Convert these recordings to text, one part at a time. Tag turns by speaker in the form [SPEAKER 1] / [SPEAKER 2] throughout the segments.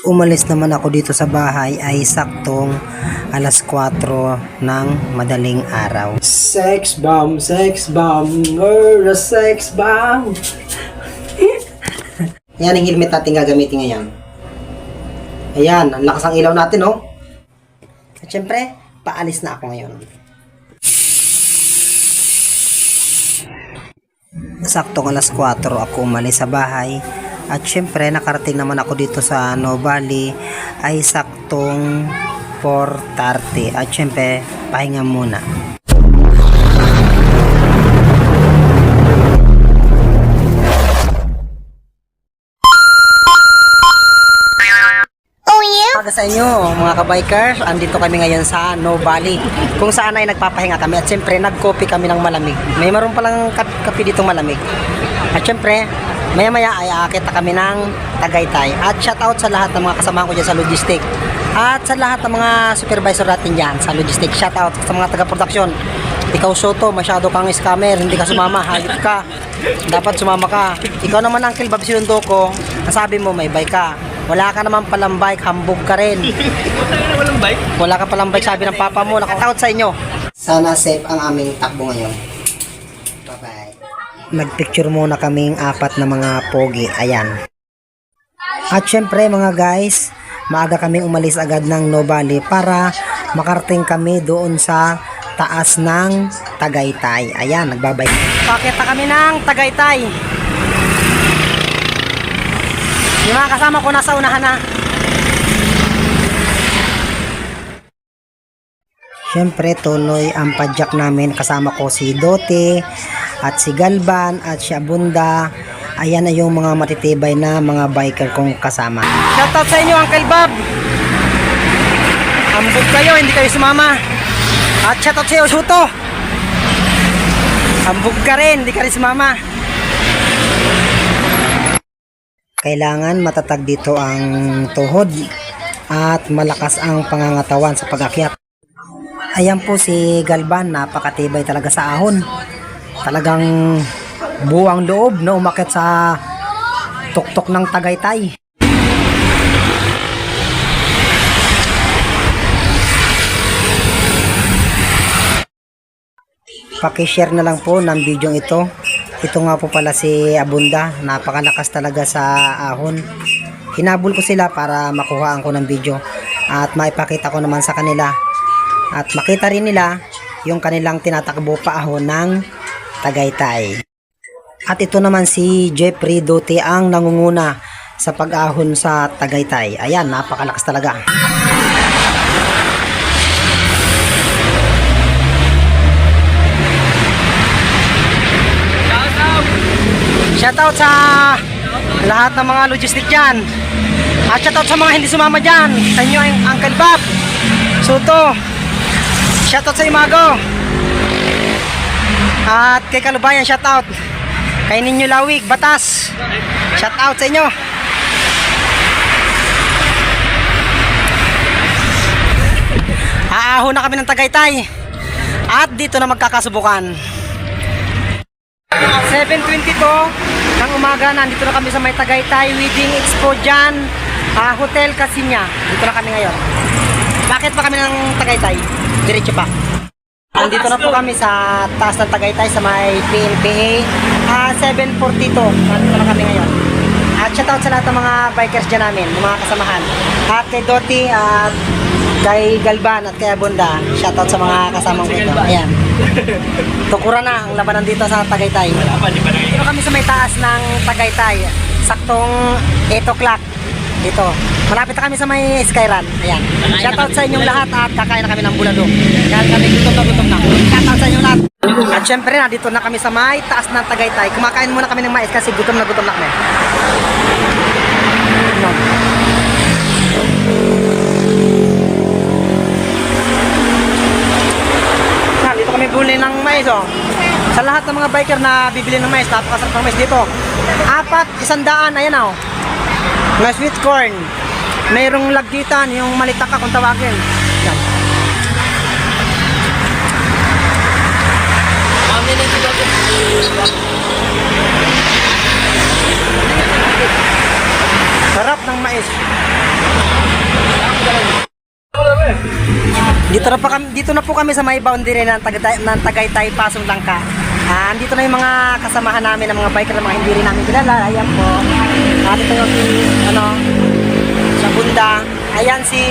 [SPEAKER 1] Umalis naman ako dito sa bahay ay saktong alas 4 ng madaling araw.
[SPEAKER 2] Sex bomb, we're a sex bomb.
[SPEAKER 1] Yan ang helmet natin gagamitin ngayon. Ayan, ang lakas ang ilaw natin, oh. At syempre, paalis na ako ngayon. Saktong alas 4 ako umalis sa bahay. At syempre, nakarating naman ako dito sa Nuvali ay saktong 4:30. At syempre, pahinga muna. Para sa inyo mga kabikers, andito kami ngayon sa Nuvali kung saan ay nagpapahinga kami at syempre nagkopi kami ng malamig. May maroon palang kape ditong malamig. At syempre maya maya ay aakit kami ng Tagaytay. At shout out sa lahat ng mga kasamahan ko dyan sa logistic at sa lahat ng mga supervisor natin dyan sa logistic. Shout out sa mga taga-production. Ikaw Soto, masyado kang scammer, hindi ka sumama, hayop ka, dapat sumama ka. Ikaw naman Uncle Bob Sinundo ko, nasabi mo may bike ka. Wala ka naman palang bike, hambog ka rin.
[SPEAKER 2] Walang bike?
[SPEAKER 1] Wala ka palang bike, sabi ng papa mo. Nakatakot sa inyo. Sana safe ang aming takbo ngayon. Bye-bye. Nagpicture muna kaming apat na mga pogi. Ayan. At syempre mga guys, maaga kaming umalis agad ng Nuvali para makarating kami doon sa taas ng Tagaytay. Ayan, nagbabay. Pakita kami ng Tagaytay. Yung mga kasama ko nasa unahan na. Siyempre tuloy ang padyak namin. Kasama ko si Dote at si Galban at si Abunda. Ayan na yung mga matitibay na mga biker kong kasama. Shoutout sa inyo Uncle Bob. Ambog kayo, hindi kayo sumama. At shoutout sa iyo Suto. Ambog ka rin, hindi ka rin sumama. Kailangan matatag dito ang tuhod at malakas ang pangangatawan sa pag-akyat. Ayan po si Galban, napakatibay talaga sa ahon. Talagang buwang loob na umakyat sa tuktok ng Tagaytay. Paki-share na lang po ng video ito. Ito nga po pala si Abunda, napakalakas talaga sa ahon. Hinabol ko sila para makuhaan ko ng video at maipakita ko naman sa kanila. At makita rin nila yung kanilang tinatakbo pa ahon ng Tagaytay. At ito naman si Jeffrey Dote ang nangunguna sa pag-ahon sa Tagaytay. Ayan, napakalakas talaga. Shoutout sa lahat ng mga logistic dyan. At shoutout sa mga hindi sumama dyan. Sa inyo ang Uncle Bob Soto. Shoutout sa Imago. At kay Kalubayan shoutout. Kay Ninyo Lawig, Batas. Shoutout sa inyo. Aahon na kami ng Tagaytay. At dito na magkakasubukan. 7:22 ng umaga, nandito na kami sa may Tagaytay Wedding Expo dyan, Hotel Casinya. Dito na kami ngayon. Bakit pa kami ng Tagaytay? Diretso pa. Nandito na po kami sa taas ng Tagaytay sa may PNPA 742. Nandito na kami ngayon. At shoutout sa lahat ng mga bikers dyan namin, mga kasamahan. At kay Doti at kay Galban at kay Abunda. Shoutout sa mga kasamang ko. Ayan. Tukura na ang labanan dito sa Tagaytay. Dito kami sa may taas ng Tagaytay. Saktong 8 o'clock. Dito. Malapit na kami sa may Skyran. Ayan. Shoutout sa inyong lahat at kakain na kami ng bulalo. Kaya kami gutom na. Shoutout sa inyong lahat. At syempre nandito na kami sa may taas ng Tagaytay. Kumakain muna kami ng mais kasi gutom na kami. Dito kami bumili ng mais, oh. Sa lahat ng mga biker na bibili ng mais, napakasarap ng mais dito. 100, ayan, oh. Mga sweet corn. Mayroong lagditan, yung malitaka kung tawagin. Yan. Sarap ng mais. Dito na po kami sa may boundary ng Tagaytay, Pasong Langka. Andito na yung mga kasamahan namin ng mga biker na mga hindi rin namin kilala. Ayan po. Dito yung sa Bunda. Ayan si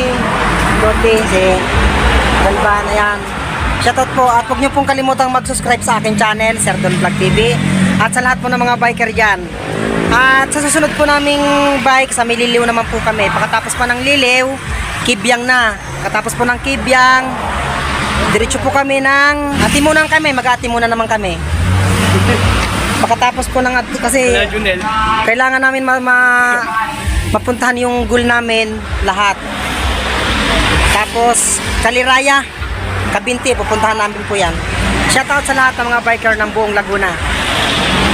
[SPEAKER 1] Dote, si Galvan. Ayan. Shoutout po at huwag niyo pong kalimutang mag-subscribe sa aking channel, Sir Don Vlog TV. At sa lahat po ng mga biker dyan. At sa susunod po naming bike, sa Mililiw naman po kami. Pagkatapos pa ng Liliw, Kibyang na. Pagkatapos po ng Kibyang, diretso po kami ng Atimunan kami. Mag-Atimunan naman kami. Pagkatapos po ng kasi kailangan namin mapuntahan yung goal namin lahat. Tapos Kaliraya, Kabinti, pupuntahan namin po yan. Shoutout sa lahat ng mga biker ng buong Laguna.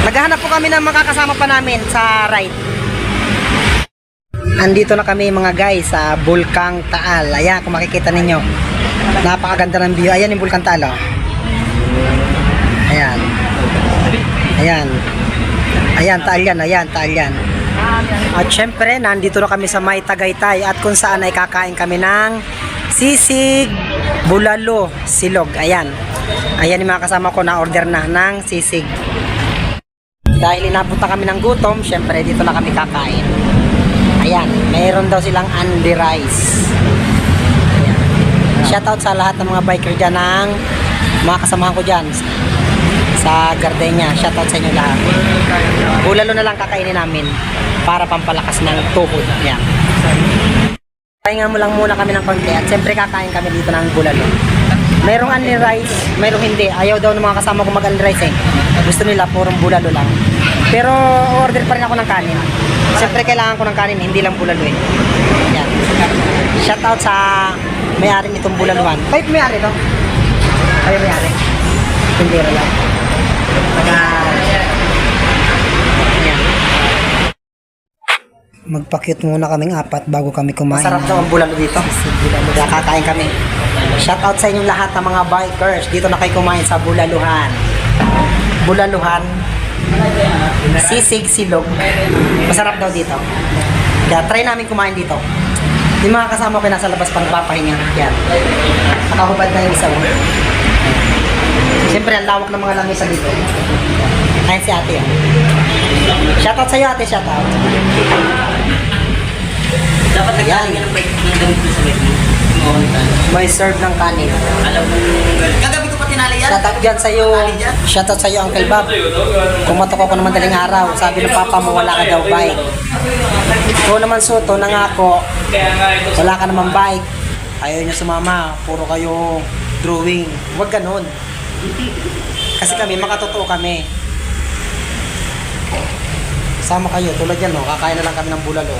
[SPEAKER 1] Naghahanap po kami ng makakasama pa namin sa ride. Andito na kami mga guys sa Bulkang Taal. Ayan, kung makikita ninyo, napakaganda ng view. Ayan yung Bulkang Taal, oh. Ayan. Ayan. Ayan, Taal yan. Ayan, Taal yan. At syempre, nandito na kami sa may Tagaytay at kung saan ay kakain kami ng sisig, bulalo, silog. Ayan. Ayan yung mga kasama ko na order na ng sisig. Dahil inapunta kami ng gutom, syempre dito na kami kakain. Ayan, mayroon daw silang Andy Rice. Ayan. Shoutout sa lahat ng mga biker dyan ng mga kasamahan ko dyan sa Gardenia. Shoutout sa inyo lahat. Bulalo na lang kakainin namin para pampalakas ng tuhod. Ayan. Pahinga mo lang muna kami ng konti at siyempre kakain kami dito ng bulalo. Mayroong Andy Rice, mayroong hindi. Ayaw daw ng mga kasama ko mag-Andy Rice eh. Gusto nila purong bulalo lang. Pero order pa rin ako ng kanin. Siyempre kailangan ko ng kanin, hindi lang bulalo eh. Yan. Shoutout sa may-ari nitong bulaluhan. Kahit may-ari to? Kayo may-ari? Hindi rin lang. Yan. Magpa-cute muna kaming apat bago kami kumain. Masarap daw ang bulalo dito. Kaya kakain kami. Shoutout sa inyong lahat ng mga bikers. Dito na kayo kumain sa Bulaluhan. Bulaluhan. Sisig, silog. Masarap daw dito. Kaya try namin kumain dito. Yung mga kasama ko nasa labas pang papahinga. Yan. Nakahubad na yung isa. Siyempre ang lawak ng mga lamesa dito. Ayan si ate. Shoutout sa'yo ate, shoutout. Dapat naglalagyan ng bike ng gamit sa bike mo. May serve ng kanin. Alam mo, kagabi ko pa tinali yan. Shoutout dyan sa'yo. Shoutout sa'yo, Uncle Bob. Kumatok ako ng madaling araw. Sabi ng papa mo, wala ka daw bike. Ito naman Soto, nangako. Wala ka naman bike. Ayaw niya sumama. Puro kayo drawing. Huwag ganun. Kasi kami, makatotoo kami. Sama kayo, tulad yan, no? Kakain na lang kami ng bulalo.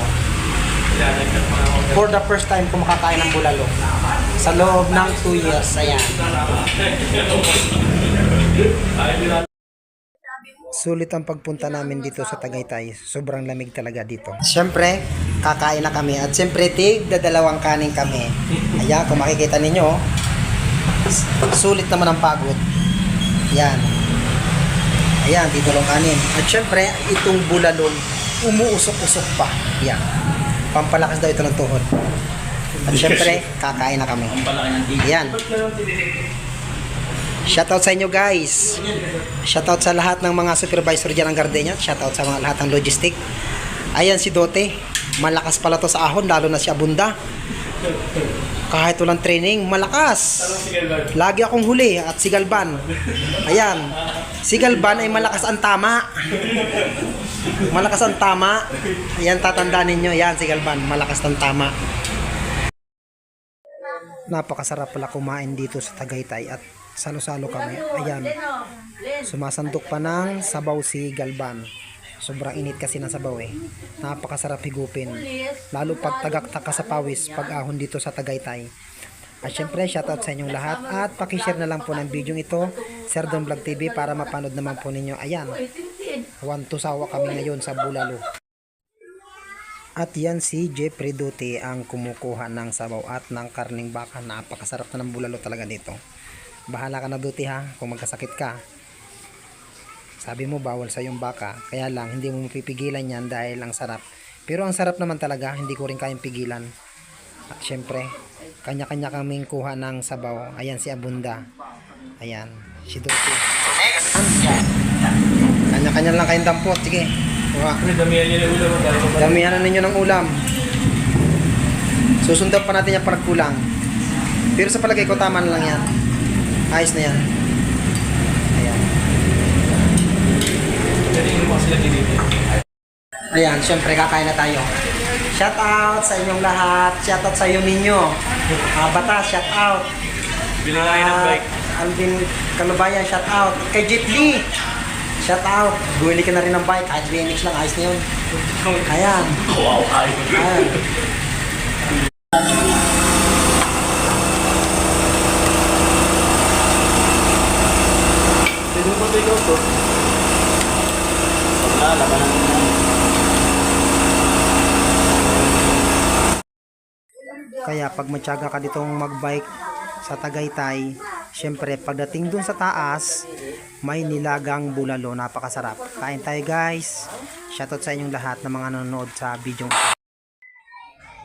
[SPEAKER 1] For the first time ko makakain ng bulalo. Sa loob ng 2 years, ayan. Sulit ang pagpunta namin dito sa Tagaytay. Sobrang lamig talaga dito. Siyempre, kakain na kami. At siyempre, tig-dadalawang kanin kami. Ayan, kung makikita ninyo, sulit naman ang pagod. Ayan. Ayan, dito lang kanin. At syempre, itong bulalong umuusok-usok pa. Ayan. Pampalakas daw ito ng tuhod. At syempre, kakain na kami. Ayan. Shoutout sa inyo guys. Shoutout sa lahat ng mga supervisor dyan ng Gardenia. Shoutout sa mga lahat ng logistic. Ayan si Dote. Malakas pala to sa ahon, lalo na si Abunda. Kahit walang training, malakas. Lagi akong huli at si Galvan. Ayan. Si Galvan ay malakas ang tama. Malakas ang tama. Ayan, tatandaan ninyo. Ayan, si Galvan. Malakas ang tama. Napakasarap pala kumain dito sa Tagaytay at salo-salo kami. Ayan. Sumasandok pa ng sabaw si Galvan. Sobrang init kasi ng sabaw eh. Napakasarap higupin. Lalo pag tagaktak ka sa pawis pag ahon dito sa Tagaytay. At syempre, shoutout sa inyong lahat. At pakishare na lang po ng video ito, Sir Don Vlog TV, para mapanood naman po ninyo. Ayan. 1-2 sawa kami ngayon sa Bulalo. At yan si Jeffrey Dote ang kumukuha ng sabaw at ng karning baka. Napakasarap na ng bulalo talaga dito. Bahala ka na Dote ha, kung magkasakit ka. Sabi mo bawal sa yung baka, kaya lang hindi mo mapipigilan yan dahil ang sarap. Pero ang sarap naman talaga, hindi ko rin kayang pigilan. At syempre, Kanya-kanya kaming kuha ng sabaw. Ayan si Abunda. Ayan, si Dote. Kanya-kanya lang kayong dampot. Sige, kuha.
[SPEAKER 2] Damihan niyo ng ulam.
[SPEAKER 1] Damihan na ninyo ng ulam. Susundan pa natin yung parang pero sa palagay ko tama na lang yan. Ayos na yan. Ayan. Ayan, syempre kakain na tayo. Shout out sa inyong lahat. Shout out sa iyo ninyo. Bata, shout out.
[SPEAKER 2] Bilang tayo ng bike.
[SPEAKER 1] Alvin Kalubayan, shout out. Kay Jet Lee, shout out. Bumili ka na rin ng bike. Kahit BMX lang, ayos na yun. Ayan.
[SPEAKER 2] Wow,
[SPEAKER 1] Ayan.
[SPEAKER 2] Pwede mo take out to. Wala, laban ng...
[SPEAKER 1] Kaya pag matyaga ka ditong magbike sa Tagaytay, syempre pagdating dun sa taas, may nilagang bulalo, napakasarap. Kain tayo guys. Shoutout sa inyong lahat ng mga nanonood sa video.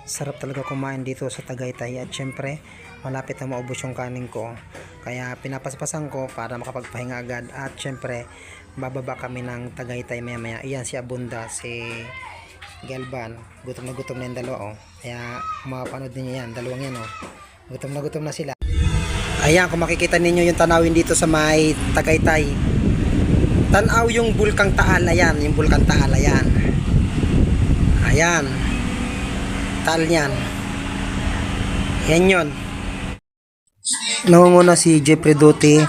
[SPEAKER 1] Sarap talaga kumain dito sa Tagaytay at syempre malapit na maubos yung kanin ko. Kaya pinapaspasan ko para makapagpahinga agad at syempre bababa kami ng Tagaytay maya maya. Iyan si Abunda, si Galban. Gutom na yung dalawa oh. Kaya mapapanood ninyo yan, dalawang yan oh. Gutom na sila. Ayan, kung makikita ninyo yung tanawin dito sa may Tagaytay. Tanaw yung Bulkang Taal, ayan, yung Bulkang Taal, ayan. Ayan. Taal niyan. Yan yun. Nangunguna si Jeffrey Dote,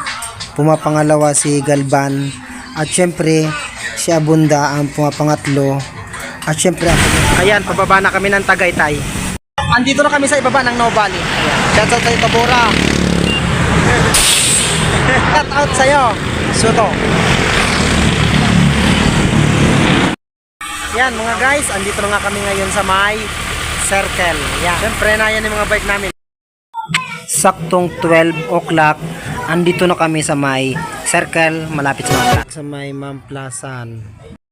[SPEAKER 1] pumapangalawa si Galban, at syempre si Abunda ang pumapangatlo. At syempre ako. Ayan, pababa na kami ng Tagaytay. Andito na kami sa ibaba ng No Valley. Shout out sa'yo, Tabora. Shout out sa'yo, Soto. Yan mga guys, andito na nga kami ngayon sa may circle. Yan, syempre na yan yung mga bike namin. Saktong 12 o'clock, andito na kami sa may circle, malapit sa Mamplasan. Sa may Mamplasan.